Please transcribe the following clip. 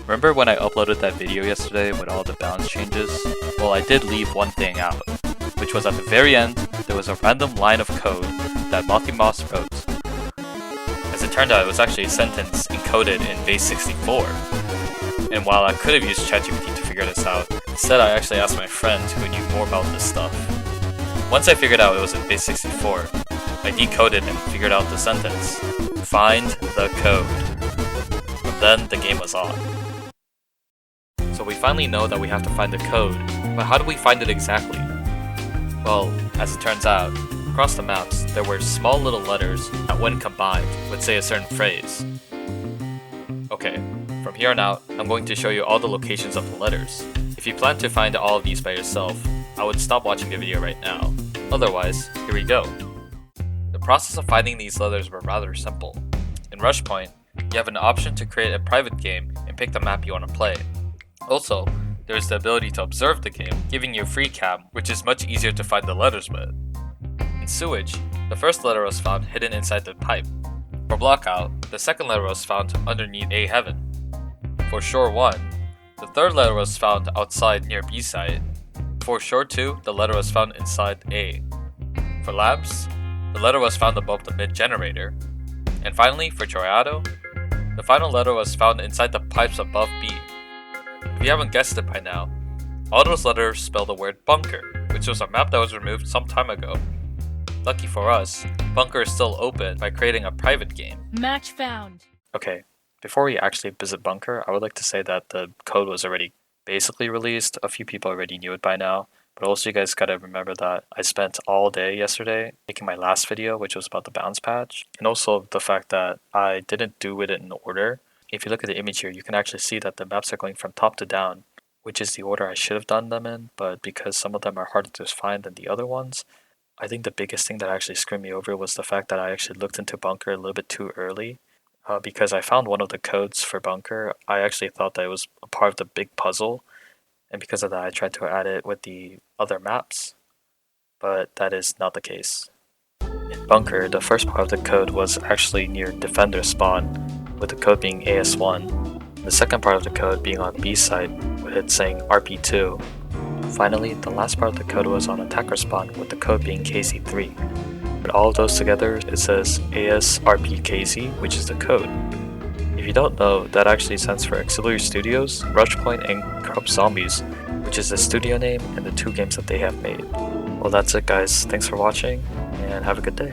Remember when I uploaded that video yesterday with all the balance changes? Well, I did leave one thing out, which was at the very end, there was a random line of code that Moss wrote. As it turned out, it was actually a sentence encoded in base 64. And while I could have used ChatGPT to figure this out, instead I actually asked my friend who knew more about this stuff. Once I figured out it was in base 64, I decoded and figured out the sentence, "Find the code." From then, the game was on. So we finally know that we have to find the code, but how do we find it exactly? Well, as it turns out, across the maps, there were small little letters that when combined would say a certain phrase. Okay, from here on out, I'm going to show you all the locations of the letters. If you plan to find all of these by yourself, I would stop watching the video right now. Otherwise, here we go. The process of finding these letters were rather simple. In Rushpoint, you have an option to create a private game and pick the map you want to play. Also, there is the ability to observe the game, giving you a free cam, which is much easier to find the letters with. In Sewage, the first letter was found hidden inside the pipe. For Blockout, the second letter was found underneath A Heaven. For Shore 1, the third letter was found outside near B side. For Shore 2, the letter was found inside A. For Labs, the letter was found above the mid generator. And finally, for Troyado, the final letter was found inside the pipes above B. If you haven't guessed it by now, all those letters spell the word Bunker, which was a map that was removed some time ago. Lucky for us, Bunker is still open by creating a private game. Match found. Okay, before we actually visit Bunker, I would like to say that the code was already basically released. A few people already knew it by now, but also you guys gotta remember that I spent all day yesterday making my last video, which was about the bounce patch, and also the fact that I didn't do it in order. If you look at the image here, you can actually see that the maps are going from top to down, which is the order I should have done them in, but because some of them are harder to find than the other ones, I think the biggest thing that actually screwed me over was the fact that I actually looked into Bunker a little bit too early. Because I found one of the codes for Bunker, I actually thought that it was a part of the big puzzle, and because of that I tried to add it with the other maps, but that is not the case. In Bunker, the first part of the code was actually near Defender spawn, with the code being AS1, and the second part of the code being on B side, with it saying RP2. Finally, the last part of the code was on Attacker spawn, with the code being KZ3. But all of those together, it says ASRPKZ, which is the code. If you don't know, that actually stands for Auxiliary Studios, Rushpoint, and Corrupt Zombies, which is the studio name and the two games that they have made. Well, that's it guys, thanks for watching, and have a good day.